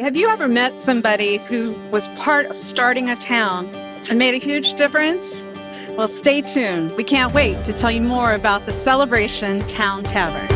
Have you ever met somebody who was part of starting a town and made a huge difference? Well, stay tuned. We can't wait to tell you more about the Celebration Town Tavern.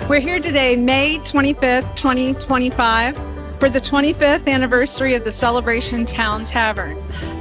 We're here today, May 25th, 2025, for the 25th anniversary of the Celebration Town Tavern.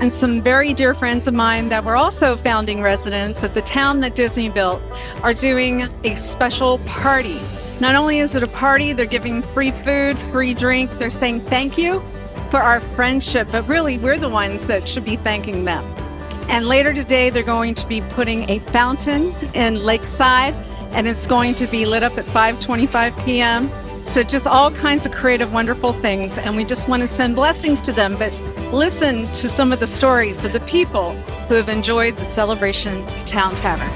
And some very dear friends of mine that were also founding residents of the town that Disney built are doing a special party. Not only is it a party, they're giving free food, free drink. They're saying thank you for our friendship, but really we're the ones that should be thanking them. And later today, they're going to be putting a fountain in Lakeside, and it's going to be lit up at 5:25 p.m. So just all kinds of creative, wonderful things. And we just want to send blessings to them, but listen to some of the stories of the people who have enjoyed the Celebration Town Tavern.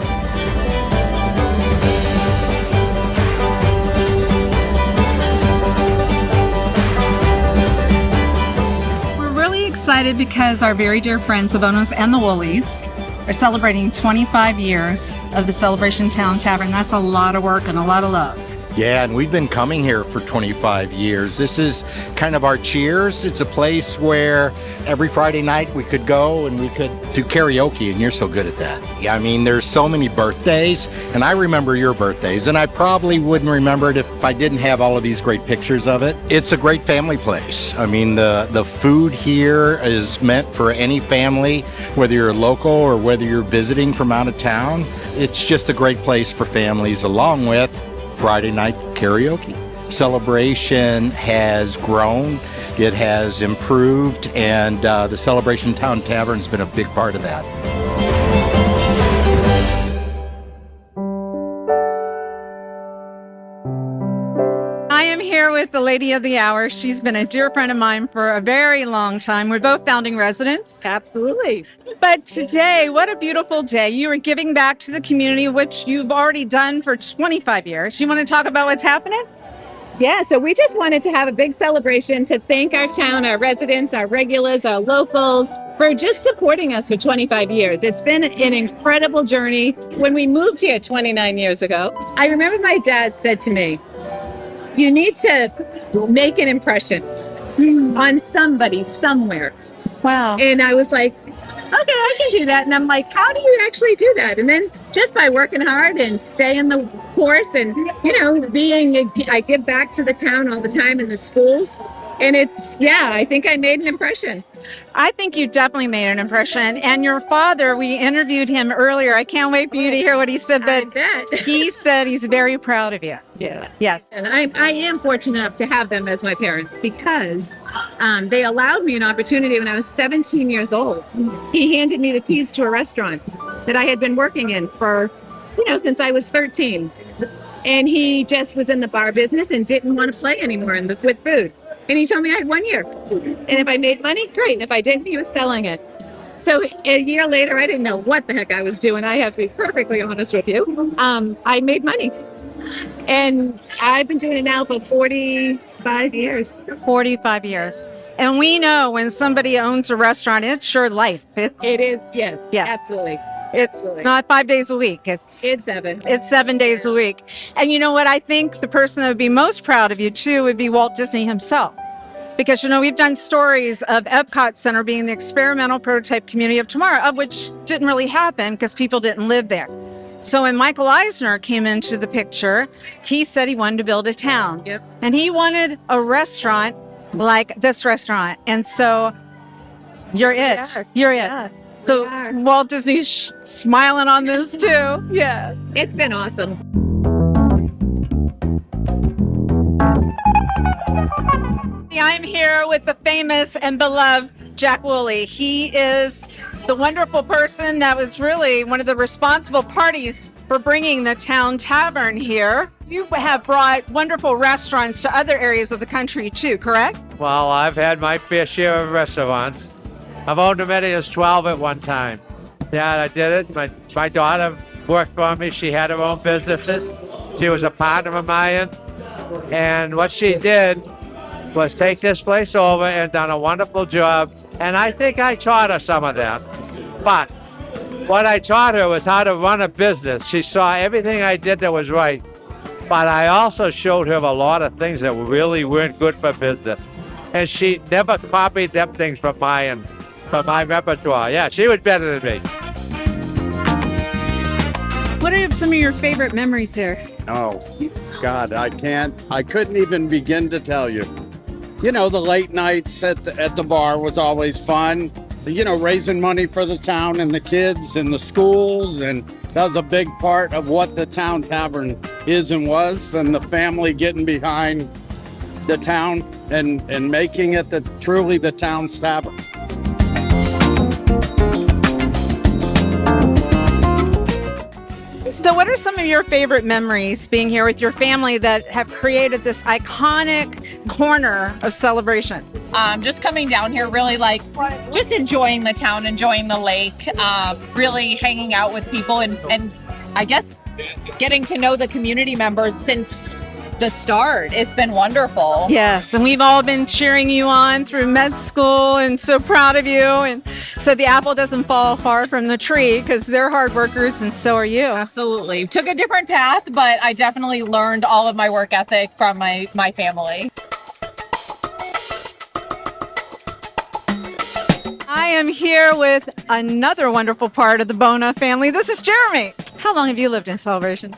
We're really excited because our very dear friends, the Bonas and the Woolies, are celebrating 25 years of the Celebration Town Tavern. That's a lot of work and a lot of love. Yeah, and we've been coming here for 25 years. This is kind of our cheers. It's a place where every Friday night we could go and we could do karaoke, and you're so good at that. Yeah, I mean, there's so many birthdays, and I remember your birthdays, and I probably wouldn't remember it if I didn't have all of these great pictures of it. It's a great family place. I mean, the food here is meant for any family, whether you're local or whether you're visiting from out of town. It's just a great place for families, along with Friday night karaoke. Celebration has grown, it has improved, and the Celebration Town Tavern has been a big part of that. I am here with the lady of the hour. She's been a dear friend of mine for a very long time. We're both founding residents. Absolutely. But today, what a beautiful day. You are giving back to the community, which you've already done for 25 years. You want to talk about what's happening? Yeah, so we just wanted to have a big celebration to thank our town, our residents, our regulars, our locals for just supporting us for 25 years. It's been an incredible journey. When we moved here 29 years ago, I remember my dad said to me, "You need to make an impression on somebody somewhere." Wow. And I was like, okay, I can do that. And I'm like, how do you actually do that? And then just by working hard and staying the course and, I give back to the town all the time in the schools. And I think I made an impression. I think you definitely made an impression. And your father, we interviewed him earlier. I can't wait for you to hear what he said, but he said he's very proud of you. Yeah. Yes. And I am fortunate enough to have them as my parents because they allowed me an opportunity when I was 17 years old. He handed me the keys to a restaurant that I had been working in for, since I was 13. And he just was in the bar business and didn't want to play anymore with food. And he told me I had 1 year. And if I made money, great. And if I didn't, he was selling it. So a year later, I didn't know what the heck I was doing. I have to be perfectly honest with you. I made money. And I've been doing it now for 45 years. 45 years. And we know when somebody owns a restaurant, it's your life. It is, yes. Yeah. Absolutely. It's not 5 days a week. It's 7. It's 7 days a week. And you know what? I think the person that would be most proud of you, too, would be Walt Disney himself. Because, we've done stories of Epcot Center being the experimental prototype community of tomorrow, of which didn't really happen because people didn't live there. So when Michael Eisner came into the picture, he said he wanted to build a town. Yep. And he wanted a restaurant like this restaurant. And so you're it. You're it. So Walt Disney's smiling on this too. Yeah. It's been awesome. I'm here with the famous and beloved Jack Woolley. He is the wonderful person that was really one of the responsible parties for bringing the Town Tavern here. You have brought wonderful restaurants to other areas of the country too, correct? Well, I've had my fair share of restaurants. I've owned as many as 12 at one time. Yeah, I did it. My daughter worked for me. She had her own businesses. She was a partner of mine. And what she did was take this place over and done a wonderful job. And I think I taught her some of that. But what I taught her was how to run a business. She saw everything I did that was right. But I also showed her a lot of things that really weren't good for business. And she never copied them things from my repertoire. Yeah, she was better than me. What are some of your favorite memories here? Oh, God, I couldn't even begin to tell you. You know, the late nights at the bar was always fun. You know, raising money for the town and the kids and the schools. And that was a big part of what the town tavern is and was. And the family getting behind the town and making it truly the town's tavern. So what are some of your favorite memories being here with your family that have created this iconic corner of Celebration? Just coming down here, really just enjoying the town, enjoying the lake, really hanging out with people and I guess getting to know the community members since the start. It's been wonderful. Yes, and we've all been cheering you on through med school and so proud of you. And so the apple doesn't fall far from the tree because they're hard workers and so are you. Absolutely. Took a different path, but I definitely learned all of my work ethic from my family. I am here with another wonderful part of the Bona family. This is Jeremy. How long have you lived in Celebration?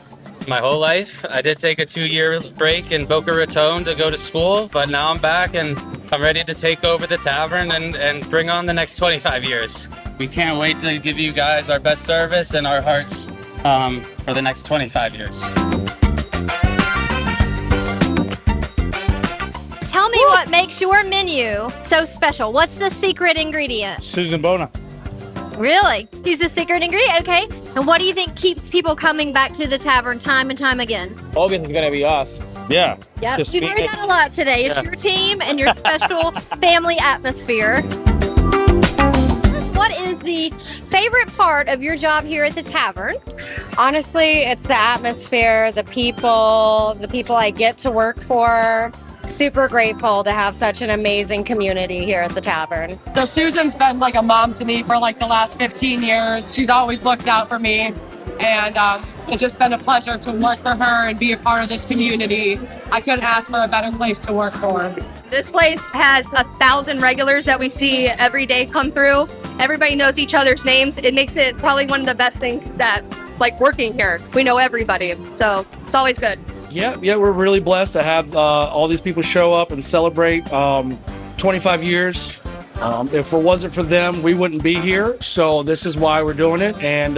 My whole life. I did take a 2-year break in Boca Raton to go to school, but now I'm back and I'm ready to take over the tavern and bring on the next 25 years. We can't wait to give you guys our best service and our hearts for the next 25 years. Tell me what makes your menu so special. What's the secret ingredient? Susan Bona. Really? He's the secret ingredient? Okay. And what do you think keeps people coming back to the tavern time and time again? August is going to be us. Yeah. Yep. Just You've heard that a lot today. It's your team and your special family atmosphere. What is the favorite part of your job here at the tavern? Honestly, it's the atmosphere, the people I get to work for. Super grateful to have such an amazing community here at the tavern. So Susan's been like a mom to me for like the last 15 years. She's always looked out for me. And it's just been a pleasure to work for her and be a part of this community. I couldn't ask for a better place to work for. This place has 1,000 regulars that we see every day come through. Everybody knows each other's names. It makes it probably one of the best things that, like, working here. We know everybody, so it's always good. Yeah, we're really blessed to have all these people show up and celebrate 25 years. If it wasn't for them, we wouldn't be here. So this is why we're doing it, and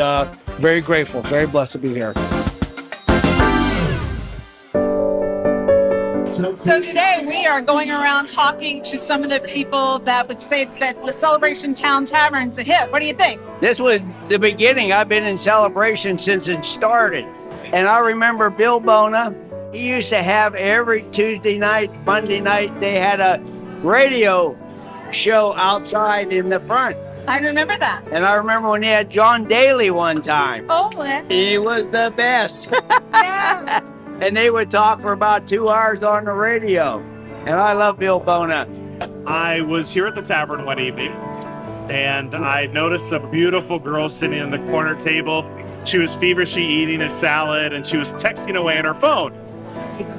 very grateful, very blessed to be here. So today we are going around talking to some of the people that would say that the Celebration Town Tavern's a hit. What do you think? This was the beginning. I've been in Celebration since it started. And I remember Bill Bona. He used to have every Tuesday night, Monday night, they had a radio show outside in the front. I remember that. And I remember when they had John Daly one time. Oh, yeah. He was the best. Yeah. And they would talk for about 2 hours on the radio. And I love Bill Bona. I was here at the tavern one evening, and I noticed a beautiful girl sitting in the corner table. She was feverishly eating a salad, and she was texting away on her phone.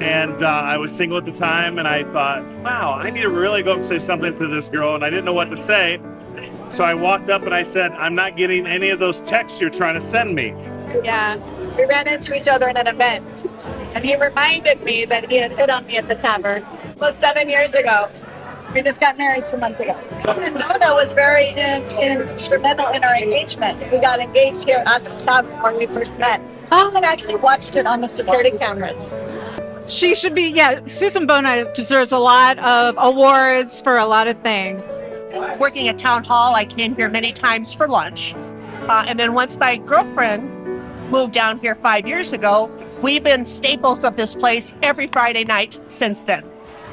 And I was single at the time, and I thought, wow, I need to really go up and say something to this girl, and I didn't know what to say. So I walked up and I said, I'm not getting any of those texts you're trying to send me. Yeah, we ran into each other at an event, and he reminded me that he had hit on me at the tavern. It was 7 years ago. We just got married 2 months ago. And Bona was very instrumental in our engagement. We got engaged here at the tavern when we first met. Susan actually watched it on the security cameras. She should be, Susan Bona deserves a lot of awards for a lot of things. Working at Town Hall, I came here many times for lunch. And then once my girlfriend moved down here 5 years ago, we've been staples of this place every Friday night since then.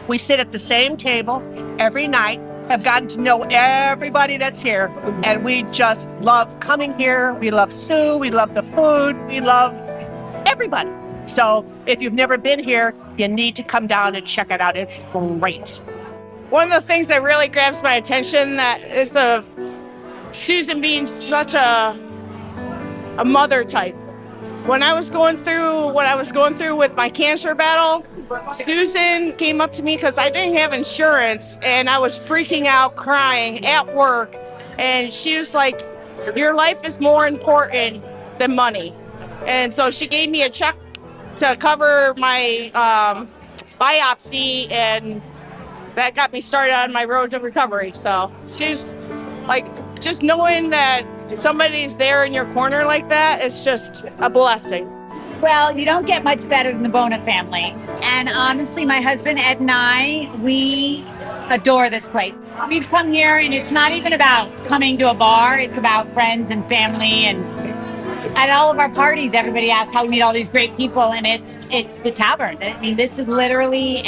We sit at the same table every night, have gotten to know everybody that's here, and we just love coming here. We love Sue, we love the food, we love everybody. So if you've never been here, you need to come down and check it out. It's great. One of the things that really grabs my attention that is a Susan being such a mother type. When I was going through what I was going through with my cancer battle, Susan came up to me because I didn't have insurance and I was freaking out, crying at work. And she was like, your life is more important than money. And so she gave me a check to cover my biopsy, and that got me started on my road to recovery. So she's like, just knowing that somebody's there in your corner like that is just a blessing. Well, you don't get much better than the Bona family. And honestly, my husband Ed and I, we adore this place. We've come here and it's not even about coming to a bar, it's about friends and family. And at all of our parties, everybody asks how we meet all these great people, and it's the tavern. I mean, this is literally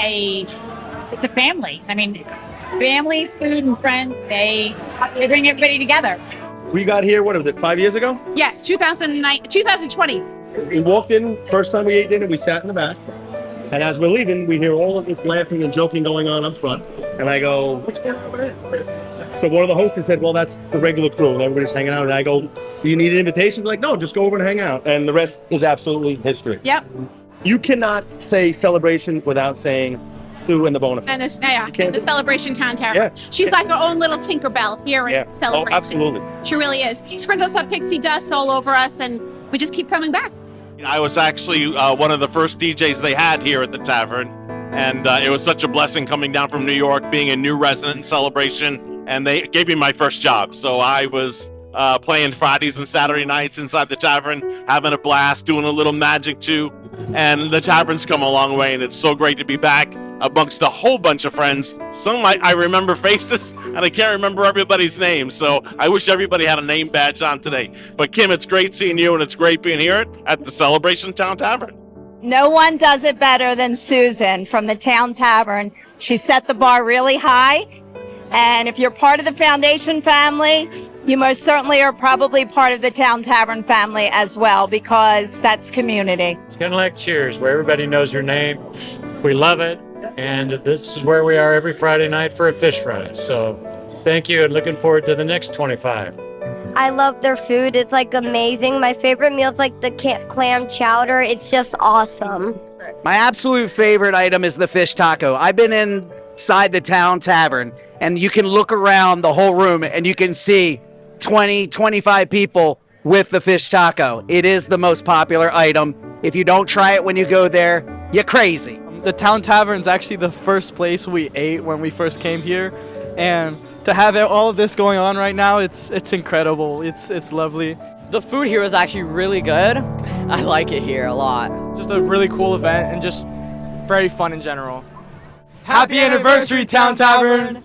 it's a family. I mean, it's family, food, and friends, they bring everybody together. We got here, what was it, 5 years ago? Yes, 2020. We walked in, first time we ate dinner, we sat in the back. And as we're leaving, we hear all of this laughing and joking going on up front. And I go, what's going on over there? So one of the hostess said, well, that's the regular crew, and everybody's hanging out. And I go, do you need an invitation? They're like, no, just go over and hang out. And the rest is absolutely history. Yep. You cannot say Celebration without saying Sue and the Bona. And the Celebration Town Tavern. Yeah. She's like our own little Tinkerbell here in Celebration. Oh, absolutely. She really is. Sprinkles some pixie dust all over us, and we just keep coming back. I was actually one of the first DJs they had here at the tavern, and it was such a blessing coming down from New York, being a new resident in Celebration, and they gave me my first job. So I was playing Fridays and Saturday nights inside the tavern, having a blast, doing a little magic too, and the tavern's come a long way, and it's so great to be back amongst a whole bunch of friends. Some I remember faces, and I can't remember everybody's name, so I wish everybody had a name badge on today. But Kim, it's great seeing you, and it's great being here at the Celebration Town Tavern. No one does it better than Susan from the Town Tavern. She set the bar really high, and if you're part of the Foundation family, you most certainly are probably part of the Town Tavern family as well, because that's community. It's kind of like Cheers, where everybody knows your name. We love it. And this is where we are every Friday night for a fish fry. So thank you, and looking forward to the next 25. I love their food. It's like amazing. My favorite meal is like the clam chowder. It's just awesome. My absolute favorite item is the fish taco. I've been inside the Town Tavern, and you can look around the whole room and you can see 20, 25 people with the fish taco. It is the most popular item. If you don't try it when you go there, you're crazy. The Town Tavern is actually the first place we ate when we first came here, and to have all of this going on right now, it's incredible. It's lovely. The food here is actually really good. I like it here a lot. Just a really cool event and just very fun in general. Happy anniversary, Town Tavern!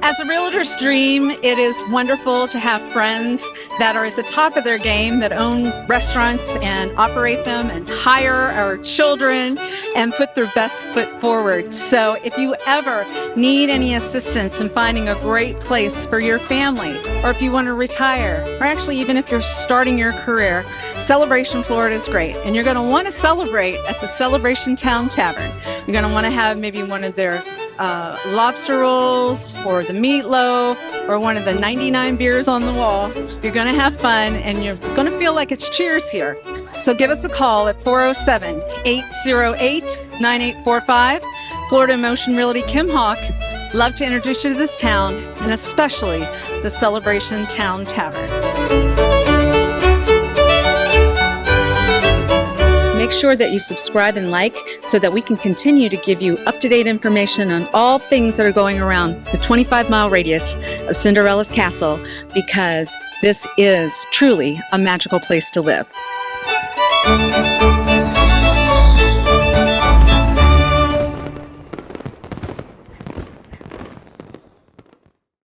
As a realtor's dream, it is wonderful to have friends that are at the top of their game, that own restaurants and operate them and hire our children and put their best foot forward. So if you ever need any assistance in finding a great place for your family, or if you want to retire, or actually even if you're starting your career, Celebration Florida is great. And you're going to want to celebrate at the Celebration Town Tavern. You're going to want to have maybe one of their lobster rolls or the meatloaf or one of the 99 beers on the wall. You're going to have fun and you're going to feel like it's Cheers here. So give us a call at 407-808-9845. Florida Emotion Realty Kim Hawk. Love to introduce you to this town, and especially the Celebration Town Tavern. Make sure that you subscribe and like so that we can continue to give you up-to-date information on all things that are going around the 25-mile radius of Cinderella's castle, because this is truly a magical place to live.